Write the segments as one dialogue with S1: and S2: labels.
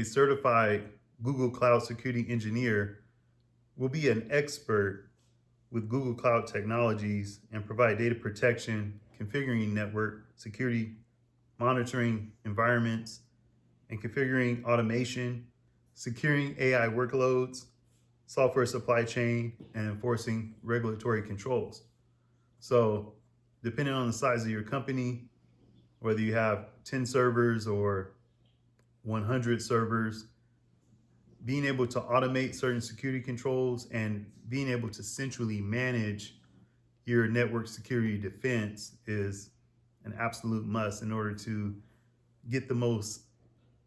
S1: A certified Google Cloud Security engineer will be an expert with Google Cloud technologies and provide data protection, configuring network security, monitoring environments, and configuring automation, securing AI workloads, software supply chain, and enforcing regulatory controls. So, depending on the size of your company, whether you have 10 servers or 100 servers, being able to automate certain security controls and being able to centrally manage your network security defense is an absolute must in order to get the most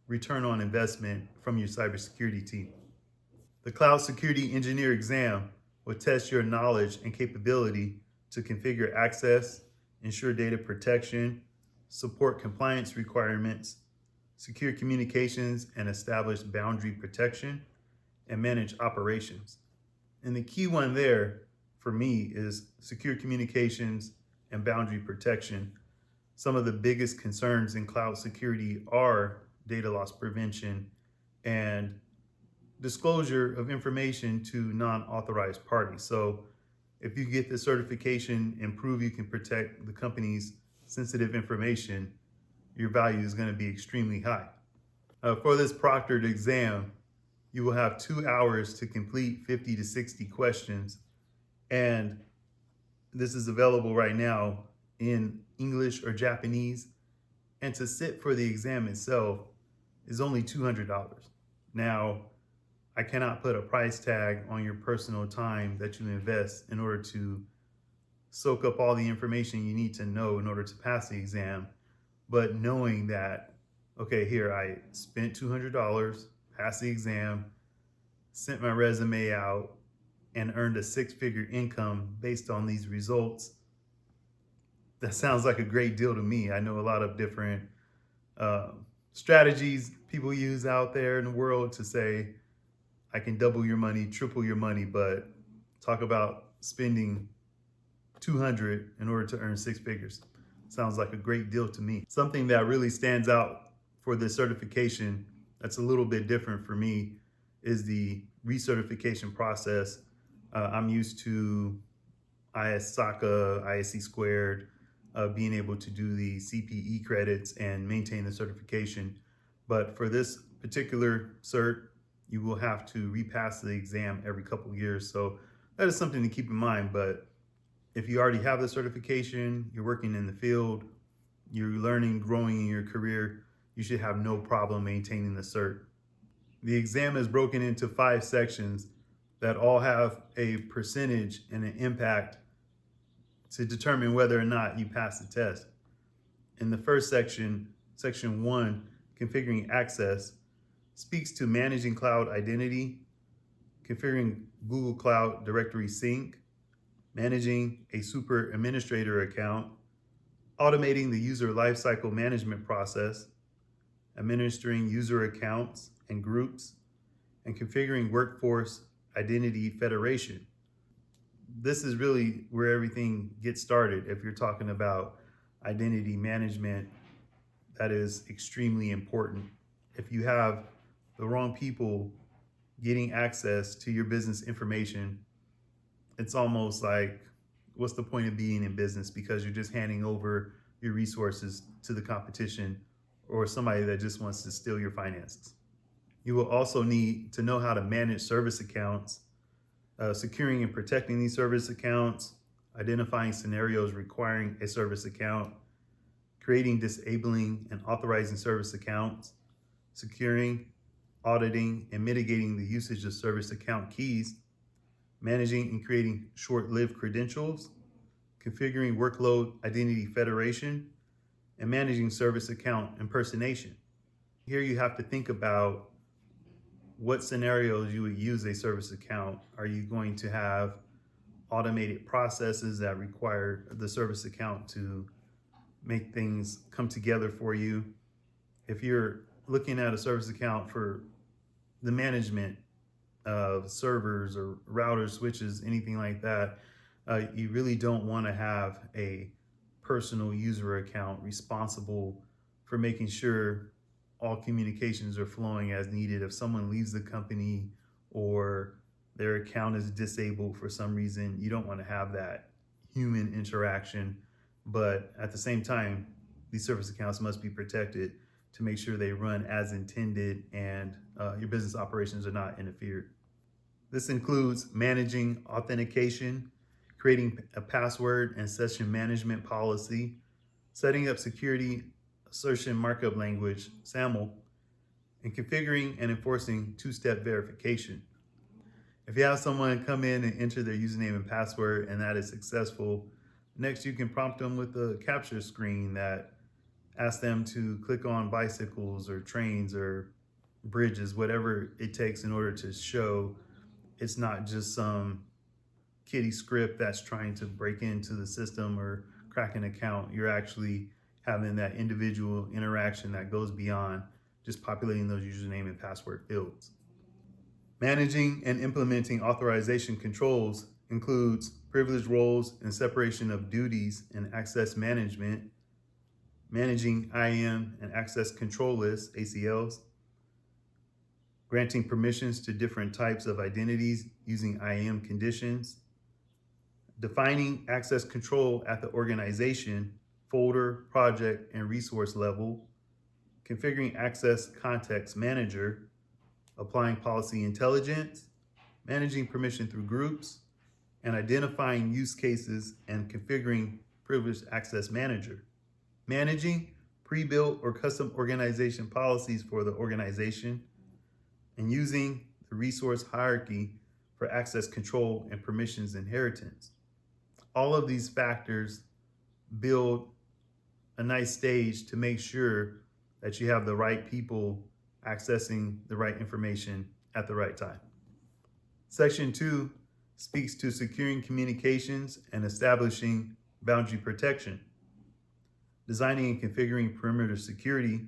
S1: return on investment from your cybersecurity team. The Cloud Security Engineer exam will test your knowledge and capability to configure access, ensure data protection, support compliance requirements, secure communications, and establish boundary protection, and manage operations. And the key one there for me is secure communications and boundary protection. Some of the biggest concerns in cloud security are data loss prevention and disclosure of information to non-authorized parties. So if you get the certification and prove you can protect the company's sensitive information, your value is going to be extremely high. For this proctored exam, you will have 2 hours to complete 50 to 60 questions. And this is available right now in English or Japanese. And to sit for the exam itself is only $200. Now, I cannot put a price tag on your personal time that you invest in order to soak up all the information you need to know in order to pass the exam. But knowing that, okay, here I spent $200, passed the exam, sent my resume out, and earned a 6-figure income based on these results, that sounds like a great deal to me. I know a lot of different strategies people use out there in the world to say, I can double your money, triple your money, but talk about spending 200 in order to earn 6 figures. Sounds like a great deal to me. Something that really stands out for this certification that's a little bit different for me is the recertification process. I'm used to ISACA, ISC squared, being able to do the CPE credits and maintain the certification. But for this particular cert, you will have to repass the exam every couple of years. So that is something to keep in mind. But if you already have the certification, you're working in the field, you're learning, growing in your career, you should have no problem maintaining the cert. The exam is broken into 5 sections that all have a percentage and an impact to determine whether or not you pass the test. In the first section, section 1, configuring access, speaks to managing cloud identity, configuring Google Cloud Directory Sync, managing a super administrator account, automating the user lifecycle management process, administering user accounts and groups, and configuring workforce identity federation. This is really where everything gets started. If you're talking about identity management, that is extremely important. If you have the wrong people getting access to your business information, it's almost like, what's the point of being in business? Because you're just handing over your resources to the competition or somebody that just wants to steal your finances. You will also need to know how to manage service accounts, securing and protecting these service accounts, identifying scenarios requiring a service account, creating, disabling, and authorizing service accounts, securing, auditing, and mitigating the usage of service account keys, managing and creating short-lived credentials, configuring workload identity federation, and managing service account impersonation. Here you have to think about what scenarios you would use a service account. Are you going to have automated processes that require the service account to make things come together for you? If you're looking at a service account for the management of servers or routers, switches, anything like that, you really don't want to have a personal user account responsible for making sure all communications are flowing as needed. If someone leaves the company or their account is disabled for some reason, you don't want to have that human interaction. But at the same time, these service accounts must be protected to make sure they run as intended and your business operations are not interfered. This includes managing authentication, creating a password and session management policy, setting up security assertion markup language, SAML, and configuring and enforcing two-step verification. If you have someone come in and enter their username and password and that is successful, next you can prompt them with a capture screen that asks them to click on bicycles or trains or bridges, whatever it takes in order to show it's not just some kiddie script that's trying to break into the system or crack an account. You're actually having that individual interaction that goes beyond just populating those username and password fields. Managing and implementing authorization controls includes privileged roles and separation of duties and access management, managing IAM and access control lists, ACLs, granting permissions to different types of identities using IAM conditions, defining access control at the organization, folder, project, and resource level, configuring access context manager, applying policy intelligence, managing permission through groups, and identifying use cases and configuring privileged access manager, managing pre-built or custom organization policies for the organization, and using the resource hierarchy for access control and permissions inheritance. All of these factors build a nice stage to make sure that you have the right people accessing the right information at the right time. Section 2 speaks to securing communications and establishing boundary protection, designing and configuring perimeter security,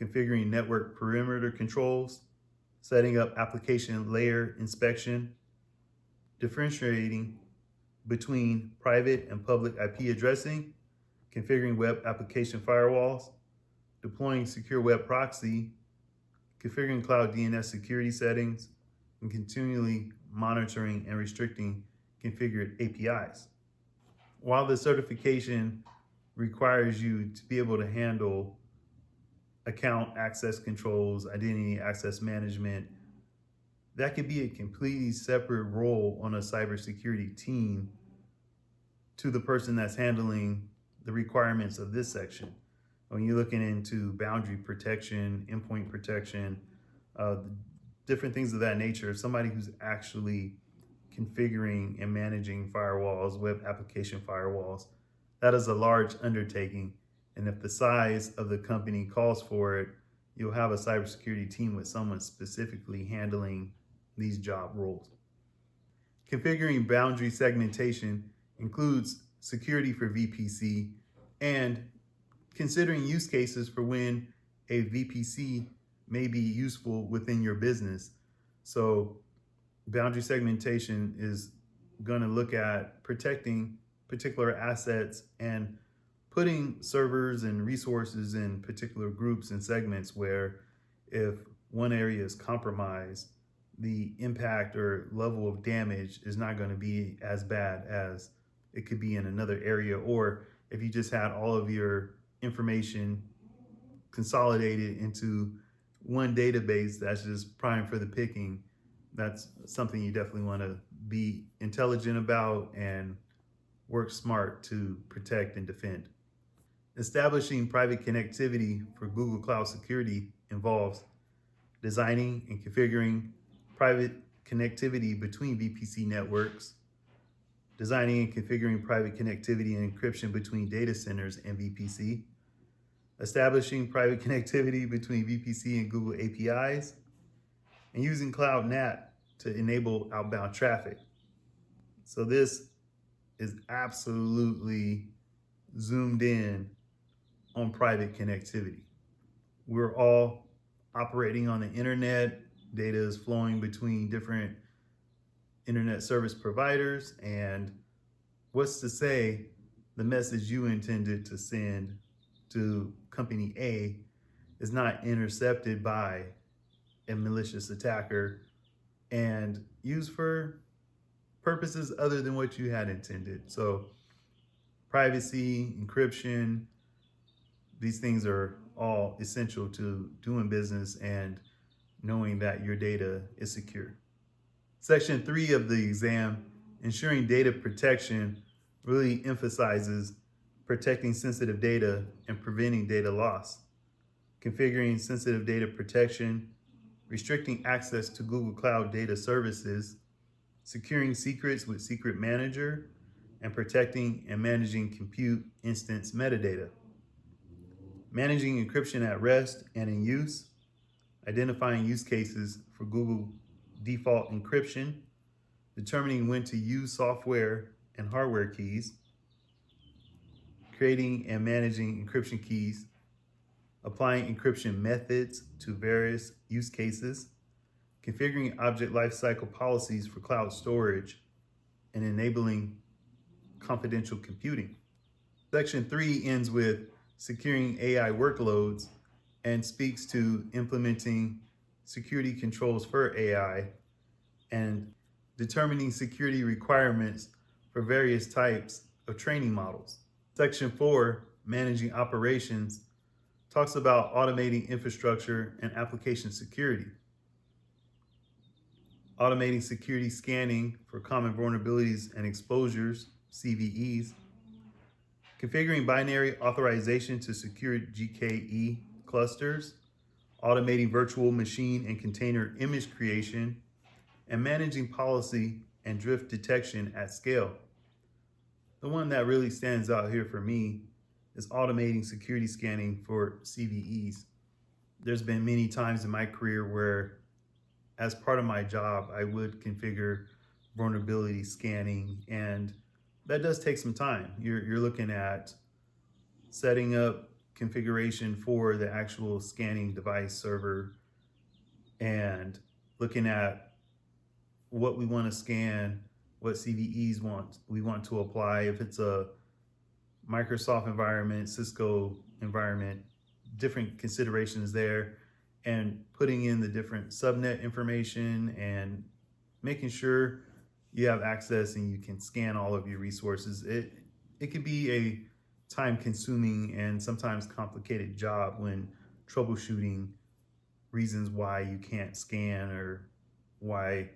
S1: configuring network perimeter controls, setting up application layer inspection, differentiating between private and public IP addressing, configuring web application firewalls, deploying secure web proxy, configuring cloud DNS security settings, and continually monitoring and restricting configured APIs. While the certification requires you to be able to handle account access controls, identity access management, that could be a completely separate role on a cybersecurity team to the person that's handling the requirements of this section. When you're looking into boundary protection, endpoint protection, different things of that nature, somebody who's actually configuring and managing firewalls, web application firewalls, that is a large undertaking. And if the size of the company calls for it, you'll have a cybersecurity team with someone specifically handling these job roles. Configuring boundary segmentation includes security for VPC and considering use cases for when a VPC may be useful within your business. So boundary segmentation is going to look at protecting particular assets and putting servers and resources in particular groups and segments where if one area is compromised, the impact or level of damage is not going to be as bad as it could be in another area. Or if you just had all of your information consolidated into one database that's just prime for the picking, that's something you definitely want to be intelligent about and work smart to protect and defend. Establishing private connectivity for Google Cloud Security involves designing and configuring private connectivity between VPC networks, designing and configuring private connectivity and encryption between data centers and VPC, establishing private connectivity between VPC and Google APIs, and using Cloud NAT to enable outbound traffic. So this is absolutely zoomed in on private connectivity. We're all operating on the internet. Data is flowing between different internet service providers, and what's to say the message you intended to send to company A is not intercepted by a malicious attacker and used for purposes other than what you had intended. So, privacy, encryption, these things are all essential to doing business and knowing that your data is secure. Section 3 of the exam, ensuring data protection, really emphasizes protecting sensitive data and preventing data loss, configuring sensitive data protection, restricting access to Google Cloud data services, securing secrets with Secret Manager, and protecting and managing compute instance metadata, managing encryption at rest and in use, identifying use cases for Google default encryption, determining when to use software and hardware keys, creating and managing encryption keys, applying encryption methods to various use cases, configuring object lifecycle policies for cloud storage, and enabling confidential computing. Section 3 ends with securing AI workloads and speaks to implementing security controls for AI and determining security requirements for various types of training models. Section 4, managing operations, talks about automating infrastructure and application security, automating security scanning for common vulnerabilities and exposures, CVEs, configuring binary authorization to secure GKE clusters, automating virtual machine and container image creation, and managing policy and drift detection at scale. The one that really stands out here for me is automating security scanning for CVEs. There's been many times in my career where, as part of my job, I would configure vulnerability scanning, and that does take some time. You're looking at setting up configuration for the actual scanning device server and looking at what we want to scan, what CVEs we want to apply. If it's a Microsoft environment, Cisco environment, different considerations there, and putting in the different subnet information and making sure you have access and you can scan all of your resources. It could be a time consuming and sometimes complicated job when troubleshooting reasons why you can't scan or why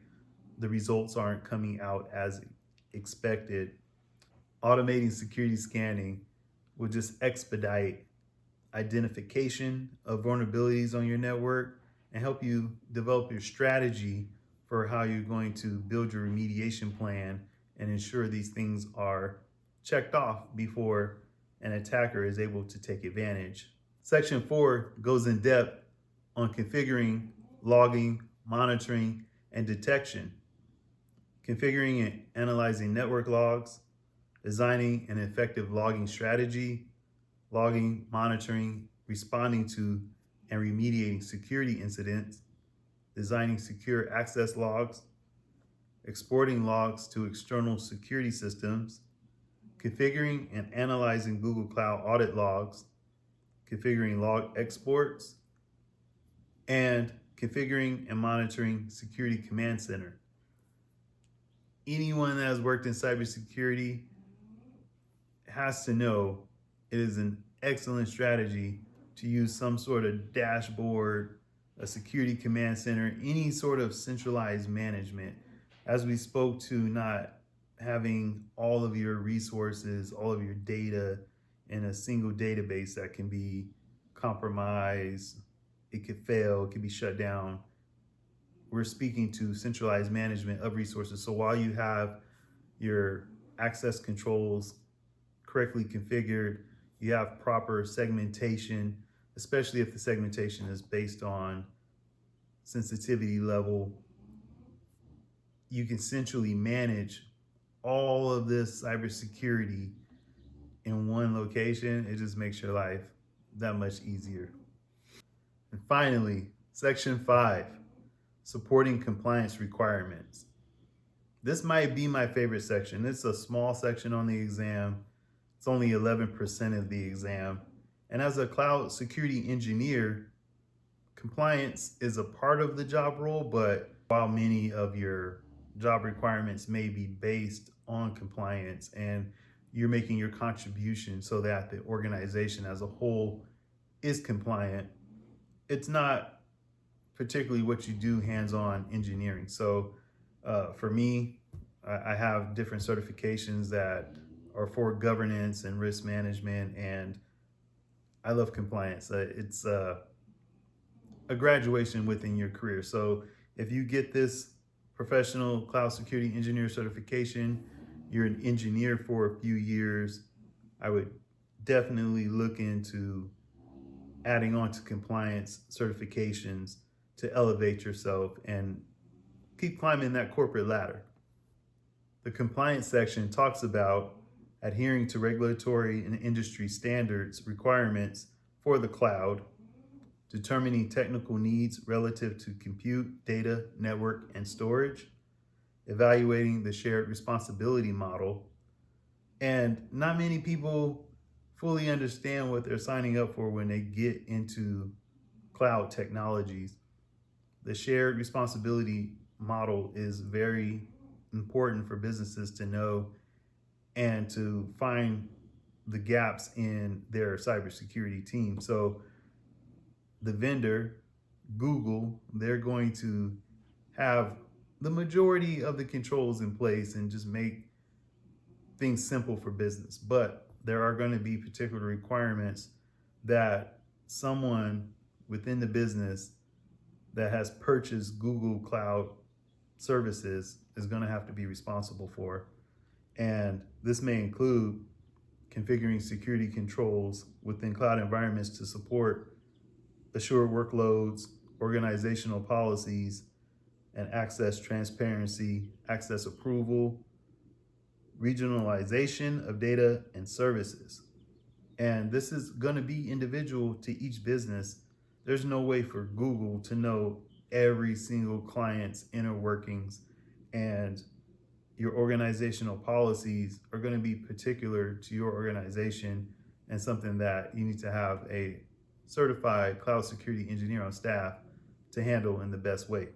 S1: the results aren't coming out as expected. Automating security scanning will just expedite identification of vulnerabilities on your network and help you develop your strategy for how you're going to build your remediation plan and ensure these things are checked off before an attacker is able to take advantage. Section 4 goes in depth on configuring, logging, monitoring, and detection, configuring and analyzing network logs, designing an effective logging strategy, logging, monitoring, responding to, and remediating security incidents, designing secure access logs, exporting logs to external security systems, configuring and analyzing Google Cloud audit logs, configuring log exports, and configuring and monitoring Security Command Center. Anyone that has worked in cybersecurity has to know it is an excellent strategy to use some sort of dashboard, a security command center, any sort of centralized management. As we spoke to, not having all of your resources, all of your data in a single database that can be compromised, it could fail, it could be shut down. We're speaking to centralized management of resources. So while you have your access controls correctly configured, you have proper segmentation, especially if the segmentation is based on sensitivity level, you can centrally manage all of this cybersecurity in one location. It just makes your life that much easier. And finally, Section 5, supporting compliance requirements. This might be my favorite section. It's a small section on the exam. It's only 11% of the exam. And as a cloud security engineer, Compliance is a part of the job role, but while many of your job requirements may be based on compliance and you're making your contribution so that the organization as a whole is compliant, it's not particularly what you do hands-on engineering. So for me, I have different certifications that are for governance and risk management, and I love compliance. It's a graduation within your career. So if you get this professional cloud security engineer certification, you're an engineer for a few years, I would definitely look into adding on to compliance certifications to elevate yourself and keep climbing that corporate ladder. The compliance section talks about adhering to regulatory and industry standards requirements for the cloud, determining technical needs relative to compute, data, network, and storage, evaluating the shared responsibility model. And not many people fully understand what they're signing up for when they get into cloud technologies. The shared responsibility model is very important for businesses to know and to find the gaps in their cybersecurity team. So the vendor, Google, they're going to have the majority of the controls in place and just make things simple for business. But there are going to be particular requirements that someone within the business that has purchased Google Cloud services is going to have to be responsible for. And this may include configuring security controls within cloud environments to support assured workloads, organizational policies, and access transparency, access approval, regionalization of data and services. And this is going to be individual to each business. There's no way for Google to know every single client's inner workings, and your organizational policies are going to be particular to your organization and something that you need to have a certified cloud security engineer on staff to handle in the best way.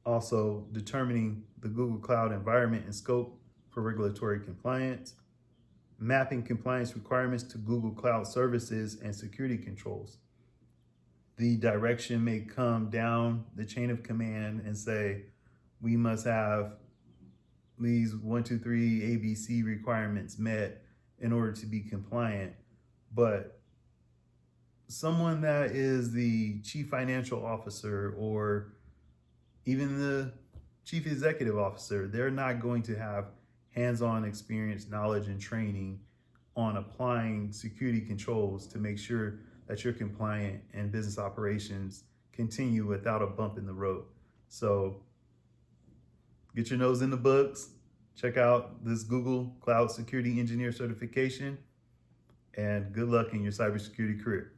S1: Also, determining the Google Cloud environment and scope for regulatory compliance, mapping compliance requirements to Google Cloud services and security controls. The direction may come down the chain of command and say, we must have these 1, 2, 3 ABC requirements met in order to be compliant. But someone that is the chief financial officer or even the chief executive officer, they're not going to have hands-on experience, knowledge, and training on applying security controls to make sure that you're compliant and business operations continue without a bump in the road. So get your nose in the books, check out this Google Cloud Security Engineer certification, and good luck in your cybersecurity career.